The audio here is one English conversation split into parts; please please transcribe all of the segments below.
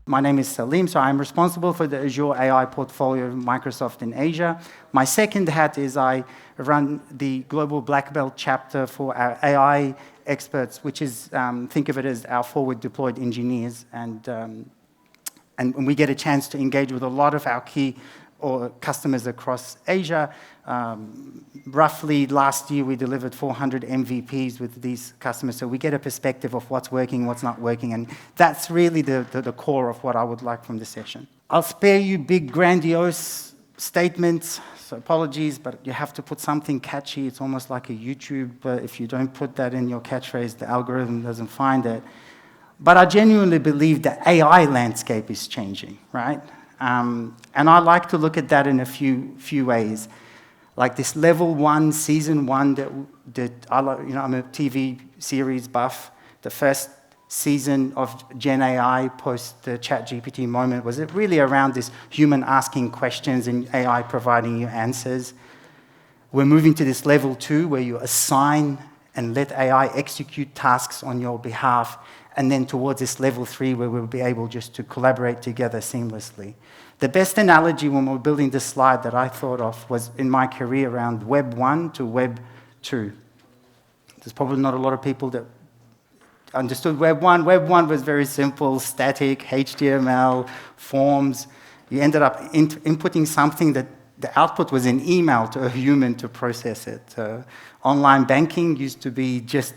My name is Salim, so I'm responsible for the Azure AI portfolio of Microsoft in Asia. My second hat is I run the global black belt chapter for our AI experts, which is, think of it as our forward deployed engineers. And we get a chance to engage with a lot of our key customers across Asia. Roughly last year, we delivered 400 MVPs with these customers, so we get a perspective of what's working, what's not working, and that's really the core of what I would like from this session. I'll spare you big, grandiose statements, so apologies, but you have to put something catchy. It's almost like a YouTube. If you don't put that in your catchphrase, the algorithm doesn't find it. But I genuinely believe the AI landscape is changing, right? And I like to look at that in a few ways. Like this level 1, season 1 that I'm a TV series buff. The first season of Gen AI post the ChatGPT moment was it really around this human asking questions and AI providing you answers. We're moving to this level 2 where you assign and let AI execute tasks on your behalf, and then towards this level 3 where we'll be able just to collaborate together seamlessly. The best analogy when we were building this slide that I thought of was in my career around Web 1 to Web 2. There's probably not a lot of people that understood Web 1. Web 1 was very simple, static, HTML, forms. You ended up inputting something that the output was an email to a human to process it. Online banking used to be just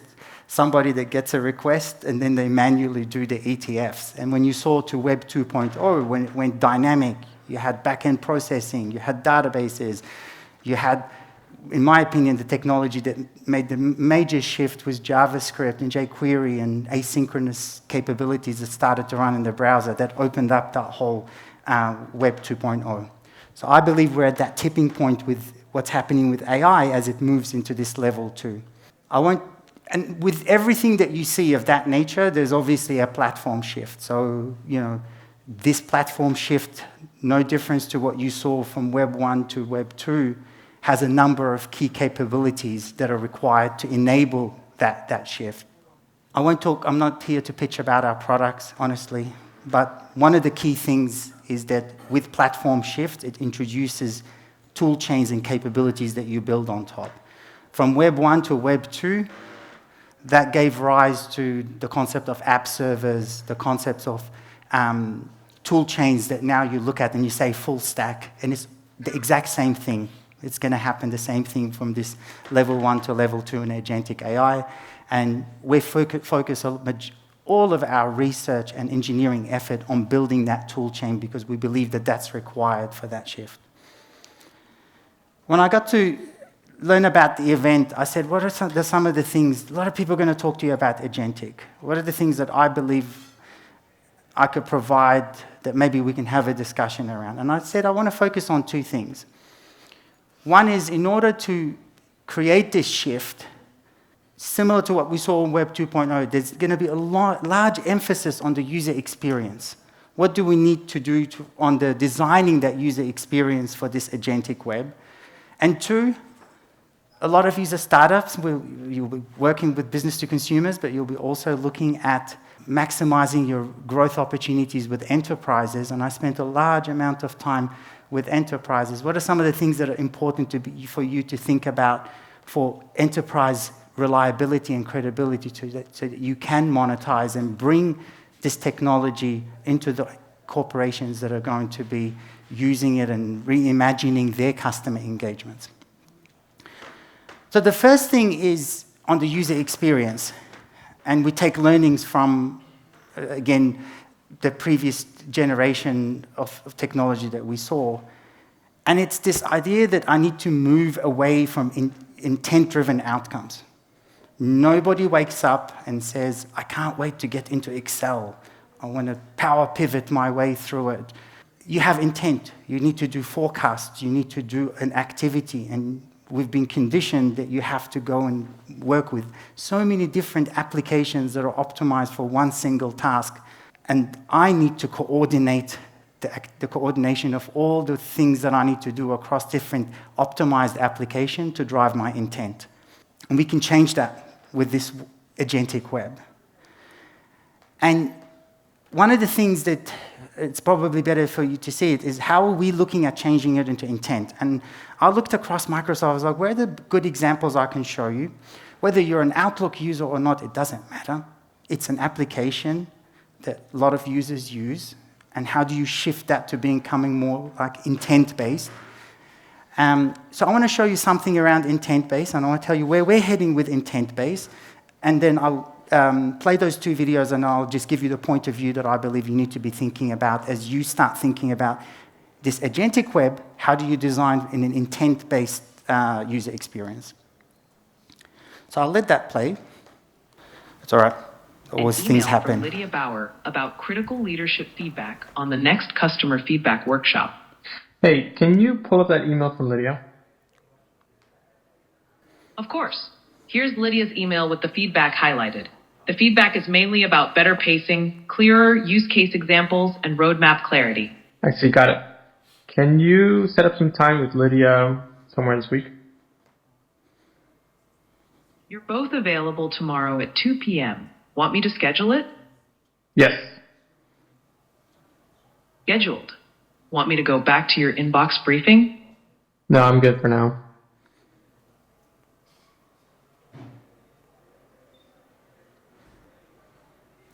somebody that gets a request and then they manually do the ETFs. And when you saw to Web 2.0, when it went dynamic, you had back-end processing, you had databases, you had, in my opinion, the technology that made the major shift was JavaScript and jQuery and asynchronous capabilities that started to run in the browser that opened up that whole Web 2.0. So I believe we're at that tipping point with what's happening with AI as it moves into this level 2. And with everything that you see of that nature, there's obviously a platform shift. So, this platform shift, no difference to what you saw from Web 1 to Web 2, has a number of key capabilities that are required to enable that shift. I'm not here to pitch about our products, honestly, but one of the key things is that with platform shift, it introduces tool chains and capabilities that you build on top. From Web 1 to Web 2, that gave rise to the concept of app servers, the concepts of tool chains that now you look at and you say full stack, and it's the exact same thing. It's going to happen the same thing from this level 1 to level 2 in agentic AI, and we focus all of our research and engineering effort on building that tool chain because we believe that that's required for that shift. When I got to learn about the event, I said, what are some of the things, a lot of people are going to talk to you about agentic. What are the things that I believe I could provide that maybe we can have a discussion around? And I said, I want to focus on 2 things. One is, in order to create this shift, similar to what we saw in Web 2.0, there's going to be a large emphasis on the user experience. What do we need to do on the designing that user experience for this agentic web? And 2, a lot of these are startups. You'll be working with business to consumers, but you'll be also looking at maximizing your growth opportunities with enterprises. And I spent a large amount of time with enterprises. What are some of the things that are important for you to think about for enterprise reliability and credibility so that you can monetize and bring this technology into the corporations that are going to be using it and reimagining their customer engagements? So the first thing is on the user experience, and we take learnings from, again, the previous generation of technology that we saw, and it's this idea that I need to move away from intent-driven outcomes. Nobody wakes up and says, I can't wait to get into Excel. I want to power pivot my way through it. You have intent. You need to do forecasts. You need to do an activity, and we've been conditioned that you have to go and work with so many different applications that are optimized for one single task. And I need to coordinate the coordination of all the things that I need to do across different optimized applications to drive my intent. And we can change that with this agentic web. And one of the things that it's probably better for you to see it, is how are we looking at changing it into intent? And I looked across Microsoft, I was like, where are the good examples I can show you? Whether you're an Outlook user or not, it doesn't matter. It's an application that a lot of users use, and how do you shift that to becoming more like intent-based? So I want to show you something around intent-based, and I want to tell you where we're heading with intent-based, and then I'll play those 2 videos, and I'll just give you the point of view that I believe you need to be thinking about as you start thinking about this agentic web. How do you design in an intent-based user experience? So I'll let that play. It's all right. Always things happen. From Lydia Bauer about critical leadership feedback on the next customer feedback workshop. Hey, can you pull up that email from Lydia? Of course. Here's Lydia's email with the feedback highlighted. The feedback is mainly about better pacing, clearer use case examples, and roadmap clarity. I see, got it. Can you set up some time with Lydia somewhere this week? You're both available tomorrow at 2 p.m. Want me to schedule it? Yes. Scheduled. Want me to go back to your inbox briefing? No, I'm good for now.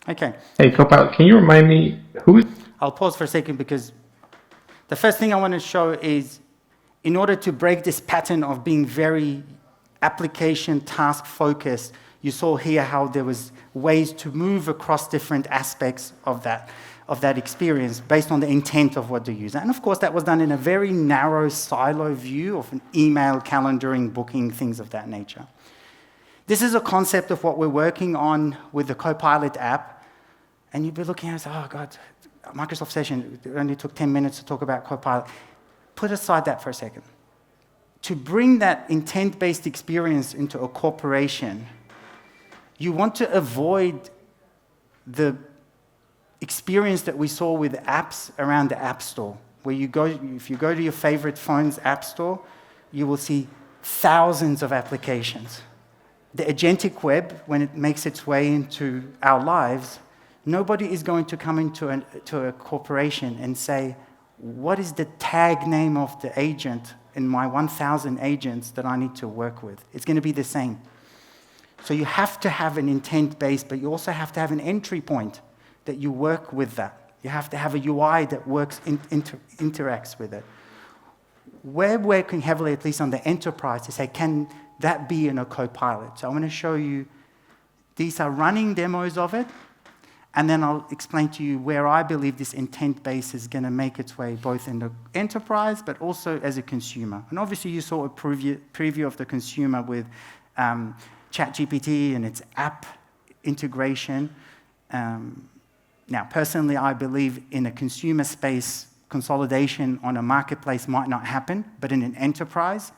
Okay. Hey, Copilot, can you remind me I'll pause for a second because the first thing I want to show is, in order to break this pattern of being very application task focused, you saw here how there was ways to move across different aspects of that experience based on the intent of what the user. And of course, that was done in a very narrow silo view of an email, calendaring, booking, things of that nature. This is a concept of what we're working on with the Copilot app. And you'd be looking at it and say, oh God, Microsoft session, it only took 10 minutes to talk about Copilot. Put aside that for a second. To bring that intent-based experience into a corporation, you want to avoid the experience that we saw with apps around the App Store, where if you go to your favorite phone's App Store, you will see thousands of applications. The agentic web, when it makes its way into our lives, nobody is going to come into a corporation and say, what is the tag name of the agent in my 1,000 agents that I need to work with? It's going to be the same. So you have to have an intent base, but you also have to have an entry point that you work with that. You have to have a UI that works, interacts with it. We're working heavily, at least on the enterprise, to say, can that be in a Copilot? So I want to show you, these are running demos of it, and then I'll explain to you where I believe this intent base is going to make its way both in the enterprise, but also as a consumer. And obviously you saw a preview of the consumer with ChatGPT and its app integration. Now, personally, I believe in a consumer space, consolidation on a marketplace might not happen, but in an enterprise,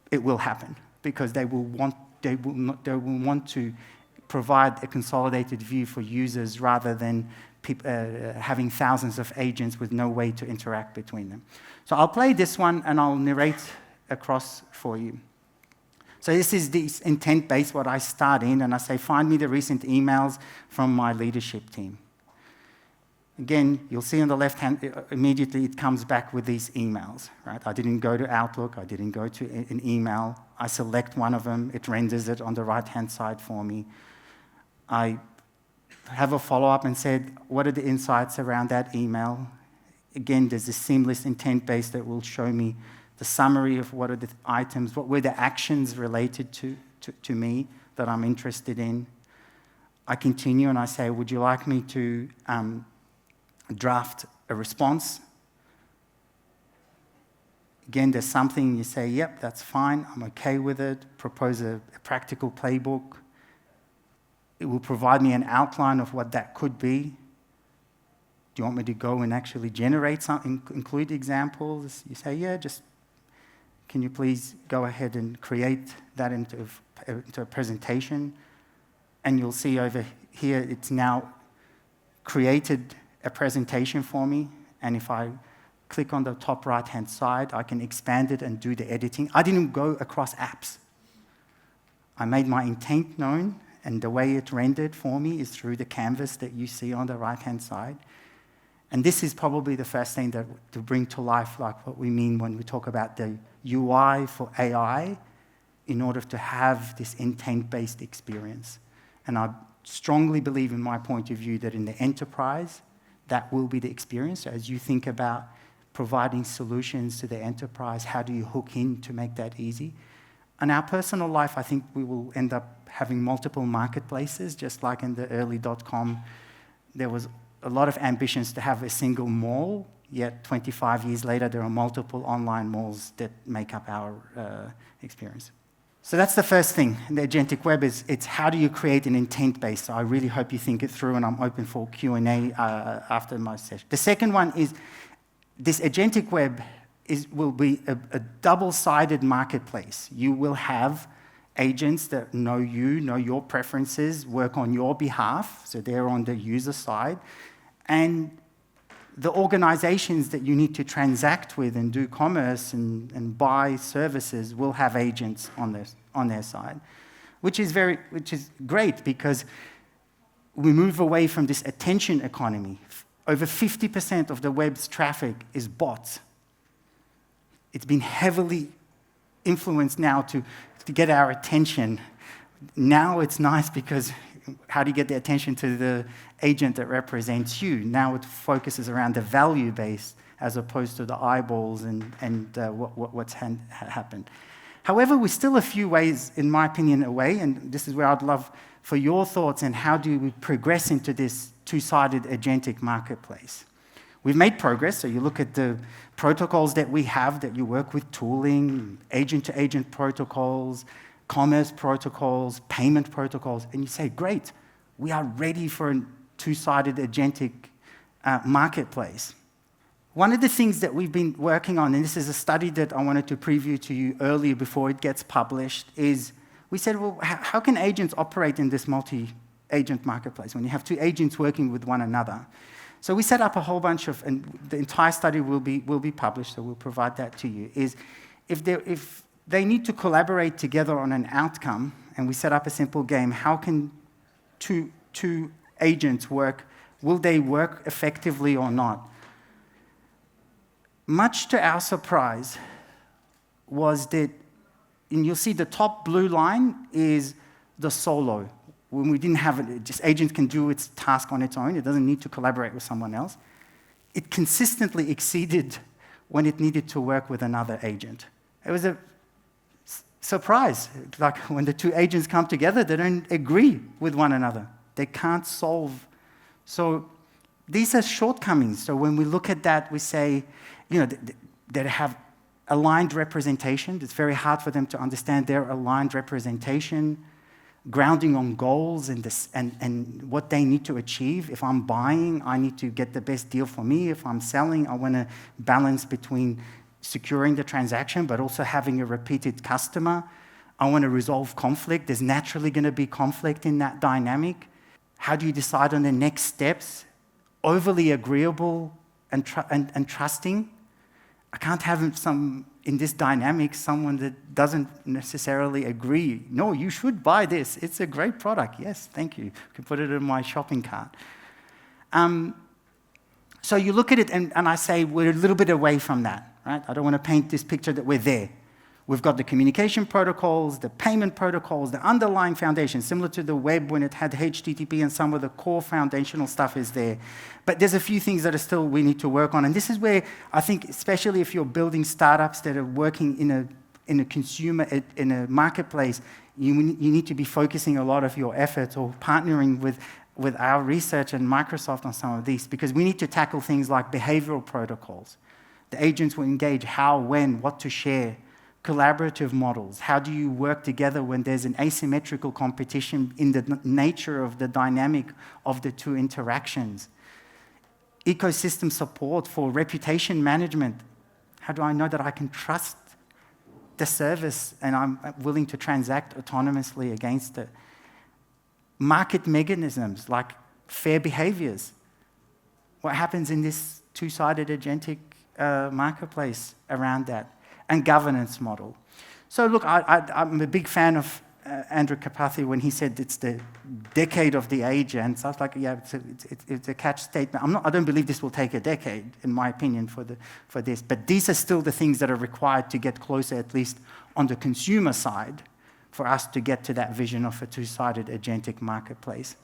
it will happen because they will want to provide a consolidated view for users rather than having thousands of agents with no way to interact between them. So I'll play this one and I'll narrate across for you. So this is the intent base, what I start in, and I say, find me the recent emails from my leadership team. Again, you'll see on the left hand, immediately it comes back with these emails, right? I didn't go to Outlook, I didn't go to an email. I select one of them, it renders it on the right-hand side for me. I have a follow-up and said, what are the insights around that email? Again, there's this seamless intent base that will show me the summary of what are the items, what were the actions related to me that I'm interested in. I continue and I say, would you like me to draft a response? Again, there's something you say, yep, that's fine, I'm okay with it. Propose a practical playbook. It will provide me an outline of what that could be. Do you want me to go and actually generate something, include examples? You say, yeah, just can you please go ahead and create that into a presentation? And you'll see over here, it's now created a presentation for me. And if I click on the top right-hand side, I can expand it and do the editing. I didn't go across apps. I made my intent known, and the way it rendered for me is through the canvas that you see on the right-hand side. And this is probably the first thing that to bring to life, like what we mean when we talk about the UI for AI, in order to have this intent-based experience. And I strongly believe, in my point of view, that in the enterprise, that will be the experience. So as you think about providing solutions to the enterprise, how do you hook in to make that easy? In our personal life, I think we will end up having multiple marketplaces, just like in the early .com. There was a lot of ambitions to have a single mall, yet 25 years later, there are multiple online malls that make up our experience. So that's the first thing in the agentic web, is it's how do you create an intent base? So I really hope you think it through, and I'm open for Q&A after my session. The second one is this agentic web will be a double-sided marketplace. You will have agents that know you, know your preferences, work on your behalf, so they're on the user side, and the organizations that you need to transact with and do commerce and buy services will have agents on their side, which is great, because we move away from this attention economy. Over 50% of the web's traffic is bots. It's been heavily influenced now to get our attention. Now it's nice because how do you get the attention to the agent that represents you? Now it focuses around the value base as opposed to the eyeballs and what's happened. However, we're still a few ways, in my opinion, away, and this is where I'd love for your thoughts on how do we progress into this two-sided agentic marketplace. We've made progress, so you look at the protocols that we have, that you work with tooling, agent-to-agent protocols, commerce protocols, payment protocols, and you say, great, we are ready for a two-sided agentic marketplace. One of the things that we've been working on, and this is a study that I wanted to preview to you earlier before it gets published, is we said, well, how can agents operate in this multi-agent marketplace when you have two agents working with one another? So we set up a whole bunch of, and the entire study will be published, so we'll provide that to you, is if they need to collaborate together on an outcome, and we set up a simple game, how can two agents work? Will they work effectively or not? Much to our surprise was that, and you'll see the top blue line is the solo. When we didn't have it, just agent can do its task on its own. It doesn't need to collaborate with someone else. It consistently exceeded when it needed to work with another agent. It was a surprise. Like when the two agents come together, they don't agree with one another. They can't solve. So these are shortcomings. So when we look at that, we say, they have aligned representation. It's very hard for them to understand their aligned representation, grounding on goals and what they need to achieve. If I'm buying, I need to get the best deal for me. If I'm selling, I want to balance between securing the transaction, but also having a repeated customer. I want to resolve conflict. There's naturally going to be conflict in that dynamic. How do you decide on the next steps? Overly agreeable and trusting. I can't have in this dynamic, someone that doesn't necessarily agree. No, you should buy this. It's a great product. Yes, thank you. You can put it in my shopping cart. So you look at it, and I say we're a little bit away from that, right? I don't want to paint this picture that we're there. We've got the communication protocols, the payment protocols, the underlying foundation, similar to the web when it had HTTP, and some of the core foundational stuff is there. But there's a few things that are still we need to work on. And this is where I think, especially if you're building startups that are working in a consumer, in a marketplace, you need to be focusing a lot of your efforts or partnering with our research and Microsoft on some of these, because we need to tackle things like behavioral protocols. The agents will engage how, when, what to share. Collaborative models. How do you work together when there's an asymmetrical competition in the nature of the dynamic of the two interactions? Ecosystem support for reputation management. How do I know that I can trust the service and I'm willing to transact autonomously against it? Market mechanisms like fair behaviors. What happens in this two-sided agentic marketplace around that? And governance model. So look, I'm a big fan of Andrew Carpathy when he said it's the decade of the agents. I was like, yeah, it's a catch statement. I don't believe this will take a decade, in my opinion, for this. But these are still the things that are required to get closer, at least on the consumer side, for us to get to that vision of a two-sided agentic marketplace.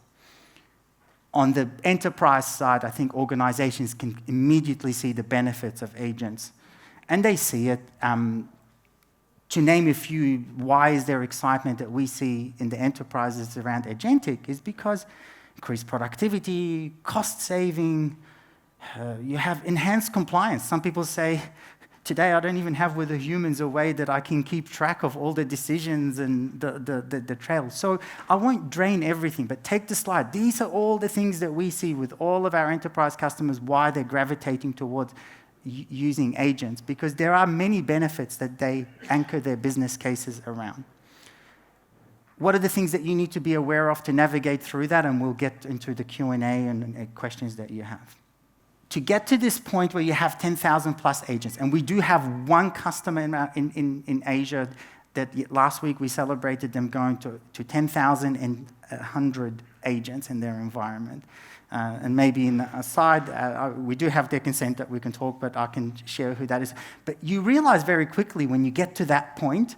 On the enterprise side, I think organizations can immediately see the benefits of agents. And they see it. To name a few, why is there excitement that we see in the enterprises around agentic is because increased productivity, cost saving, you have enhanced compliance. Some people say, today I don't even have with the humans a way that I can keep track of all the decisions and the trail. So I won't drain everything, but take the slide. These are all the things that we see with all of our enterprise customers, why they're gravitating towards using agents, because there are many benefits that they anchor their business cases around. What are the things that you need to be aware of to navigate through that? And we'll get into the Q&A and questions that you have. To get to this point where you have 10,000 plus agents, and we do have one customer in Asia that last week we celebrated them going to 10,100 agents in their environment. And maybe in the aside, we do have their consent that we can talk, but I can share who that is. But you realize very quickly when you get to that point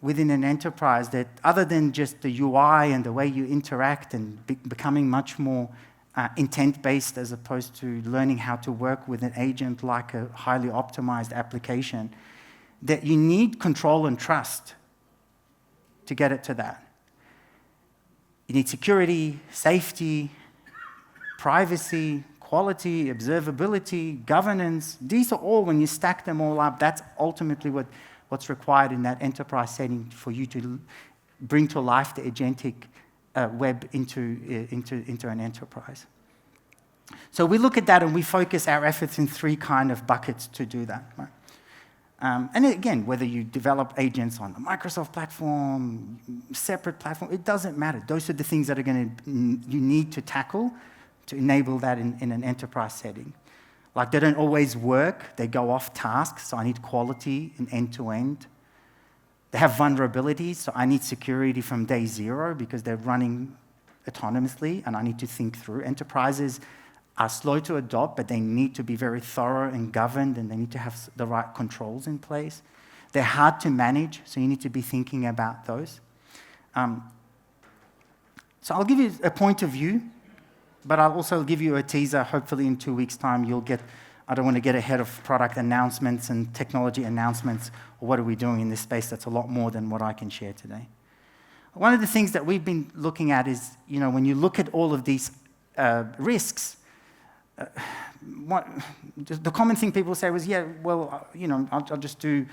within an enterprise that other than just the UI and the way you interact and becoming much more intent-based as opposed to learning how to work with an agent like a highly optimized application, that you need control and trust to get it to that. You need security, safety, privacy, quality, observability, governance. These are all, when you stack them all up, that's ultimately what's required in that enterprise setting for you to bring to life the agentic web into an enterprise. So we look at that and we focus our efforts in three kind of buckets to do that. Right? And again, whether you develop agents on the Microsoft platform, separate platform, it doesn't matter. Those are the things that are you need to tackle to enable that in an enterprise setting. Like they don't always work, they go off task, so I need quality in end-to-end. They have vulnerabilities, so I need security from day zero because they're running autonomously and I need to think through. Enterprises are slow to adopt, but they need to be very thorough and governed and they need to have the right controls in place. They're hard to manage, so you need to be thinking about those. So I'll give you a point of view, but I'll also give you a teaser. Hopefully in 2 weeks' time, you'll get, I don't want to get ahead of product announcements and technology announcements, or what are we doing in this space that's a lot more than what I can share today. One of the things that we've been looking at is, when you look at all of these risks, the common thing people say was, yeah, well, I'll just do,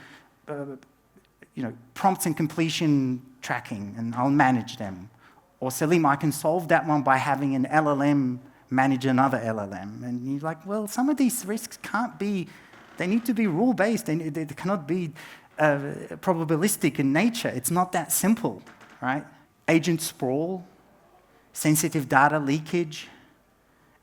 prompts and completion tracking, and I'll manage them. Or Salim, I can solve that one by having an LLM manage another LLM. And you're like, well, some of these risks can't be, they need to be rule-based. They cannot be probabilistic in nature. It's not that simple, right? Agent sprawl, sensitive data leakage,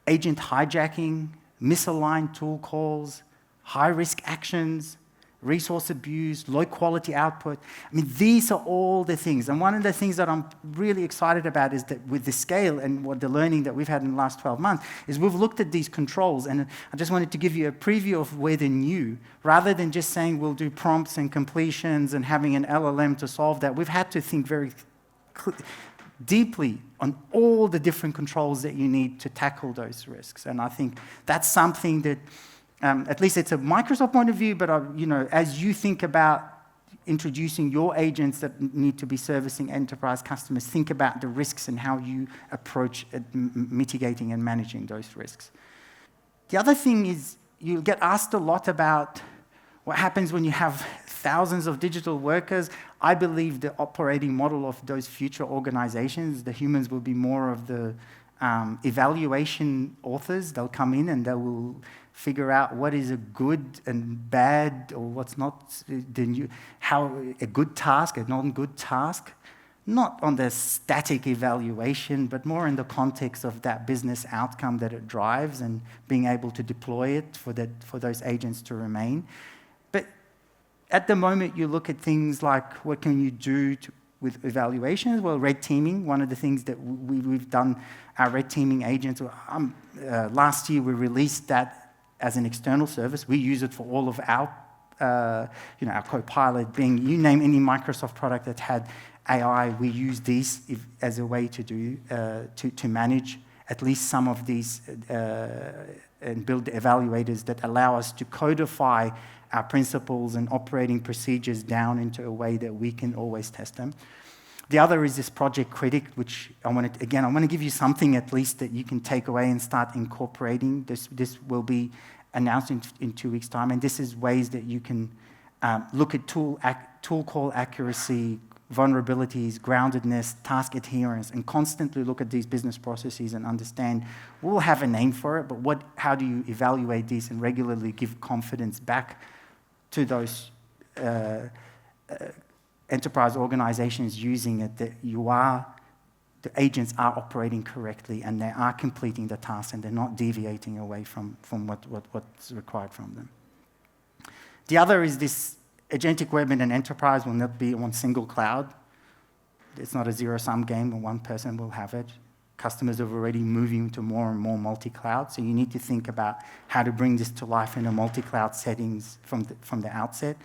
agent hijacking, misaligned tool calls, high-risk actions, resource abuse, low-quality output. I mean, these are all the things. And one of the things that I'm really excited about is that with the scale and what the learning that we've had in the last 12 months is we've looked at these controls, and I just wanted to give you a preview of where they're new. Rather than just saying we'll do prompts and completions and having an LLM to solve that, we've had to think very deeply on all the different controls that you need to tackle those risks. And I think that's something that at least it's a Microsoft point of view, but as you think about introducing your agents that need to be servicing enterprise customers, think about the risks and how you approach mitigating and managing those risks. The other thing is you get asked a lot about what happens when you have thousands of digital workers. I believe the operating model of those future organizations, the humans will be more of the evaluation authors. They'll come in and they will figure out what is a good and bad, or what's not how a good task, a non-good task, not on the static evaluation, but more in the context of that business outcome that it drives and being able to deploy it for those agents to remain. But at the moment, you look at things like what can you do with evaluations? Well, red teaming, one of the things that we've done, our red teaming agents, last year we released that as an external service. We use it for all of our, our Copilot, Bing, you name any Microsoft product that had AI, we use these as a way to manage at least some of these and build evaluators that allow us to codify our principles and operating procedures down into a way that we can always test them. The other is this Project Critic, which I want to give you something at least that you can take away and start incorporating. This will be announced in 2 weeks' time, and this is ways that you can look at tool call accuracy, vulnerabilities, groundedness, task adherence, and constantly look at these business processes and understand, we'll have a name for it, but how do you evaluate these and regularly give confidence back to those enterprise organizations using it, that the agents are operating correctly and they are completing the task and they're not deviating away from what's required from them. The other is this agentic web in an enterprise will not be on single cloud. It's not a zero-sum game where one person will have it. Customers are already moving to more and more multi-cloud, so you need to think about how to bring this to life in a multi-cloud settings from the outset.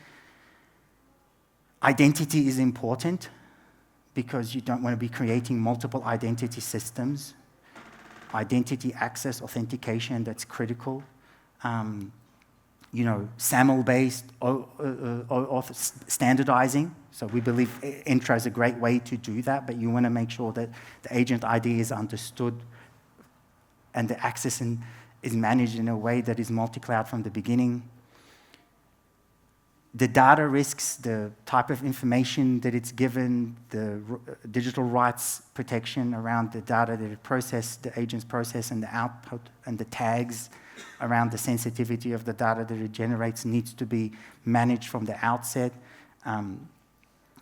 Identity is important because you don't want to be creating multiple identity systems. Identity access, authentication, that's critical. SAML-based standardizing. So we believe Entra is a great way to do that, but you want to make sure that the agent ID is understood and the access is managed in a way that is multi-cloud from the beginning. The data risks, the type of information that it's given, the digital rights protection around the data that it processes, the agents process, and the output, and the tags around the sensitivity of the data that it generates needs to be managed from the outset.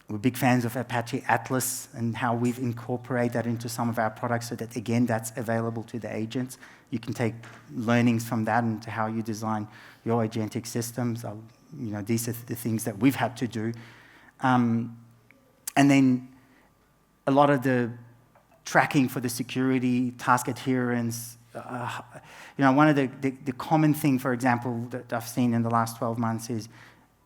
We're big fans of Apache Atlas and how we've incorporated that into some of our products so that, again, that's available to the agents. You can take learnings from that into how you design your agentic systems. These are the things that we've had to do. And then a lot of the tracking for the security, task adherence. One of the common thing, for example, that I've seen in the last 12 months is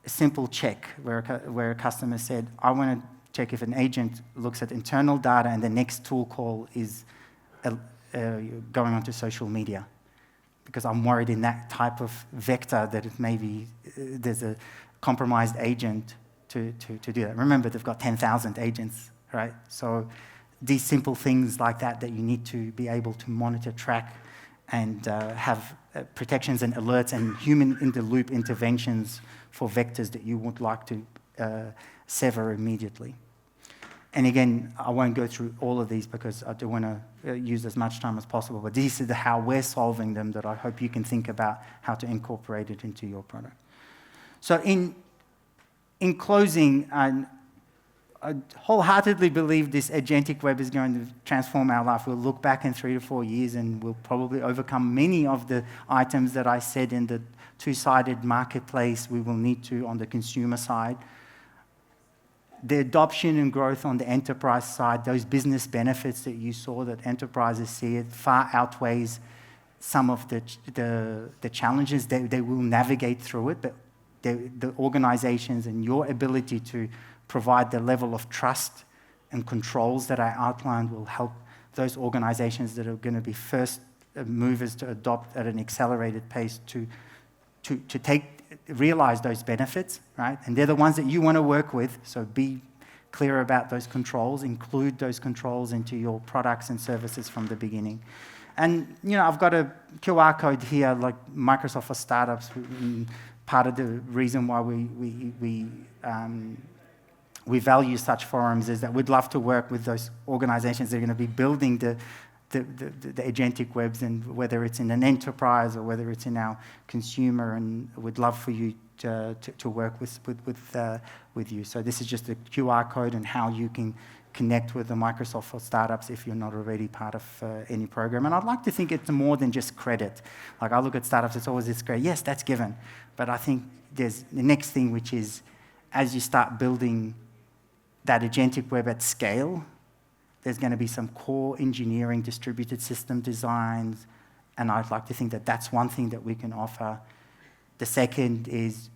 a simple check where a customer said, I want to check if an agent looks at internal data and the next tool call is going onto social media. Because I'm worried in that type of vector that it maybe there's a compromised agent to do that. Remember, they've got 10,000 agents, right? So these simple things like that you need to be able to monitor, track, and have protections and alerts and human-in-the-loop interventions for vectors that you would like to sever immediately. And again, I won't go through all of these because I don't want to use as much time as possible, but these are how we're solving them that I hope you can think about how to incorporate it into your product. So in closing, I wholeheartedly believe this agentic web is going to transform our life. We'll look back in 3 to 4 years and we'll probably overcome many of the items that I said in the two-sided marketplace we will need to on the consumer side. The adoption and growth on the enterprise side, those business benefits that you saw that enterprises see, it far outweighs some of the challenges. They will navigate through it, but the organizations and your ability to provide the level of trust and controls that I outlined will help those organizations that are going to be first movers to adopt at an accelerated pace to realize those benefits, right? And they're the ones that you want to work with, so be clear about those controls, include those controls into your products and services from the beginning. And, I've got a QR code here, like Microsoft for Startups. Part of the reason why we value such forums is that we'd love to work with those organizations that are going to be building the agentic webs, and whether it's in an enterprise or whether it's in our consumer, and we'd love for you to work with you. So this is just a QR code and how you can connect with the Microsoft for Startups if you're not already part of any program. And I'd like to think it's more than just credit. Like I look at startups, it's always this great. Yes, that's given. But I think there's the next thing, which is as you start building that agentic web at scale. There's going to be some core engineering, distributed system designs, and I'd like to think that that's one thing that we can offer. The second is,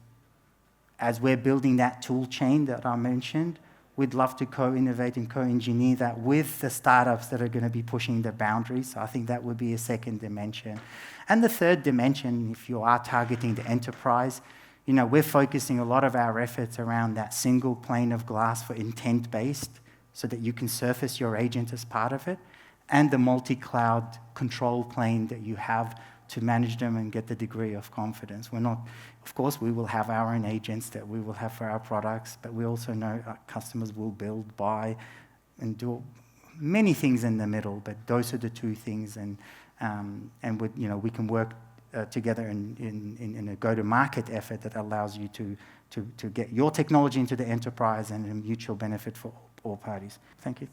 as we're building that tool chain that I mentioned, we'd love to co-innovate and co-engineer that with the startups that are going to be pushing the boundaries. So I think that would be a second dimension. And the third dimension, if you are targeting the enterprise, we're focusing a lot of our efforts around that single pane of glass for intent-based, so that you can surface your agent as part of it, and the multi-cloud control plane that you have to manage them and get the degree of confidence. Of course, we will have our own agents that we will have for our products, but we also know our customers will build, buy, and do many things in the middle, but those are the two things, and we can work together in a go-to-market effort that allows you to get your technology into the enterprise and a mutual benefit for all parties. Thank you.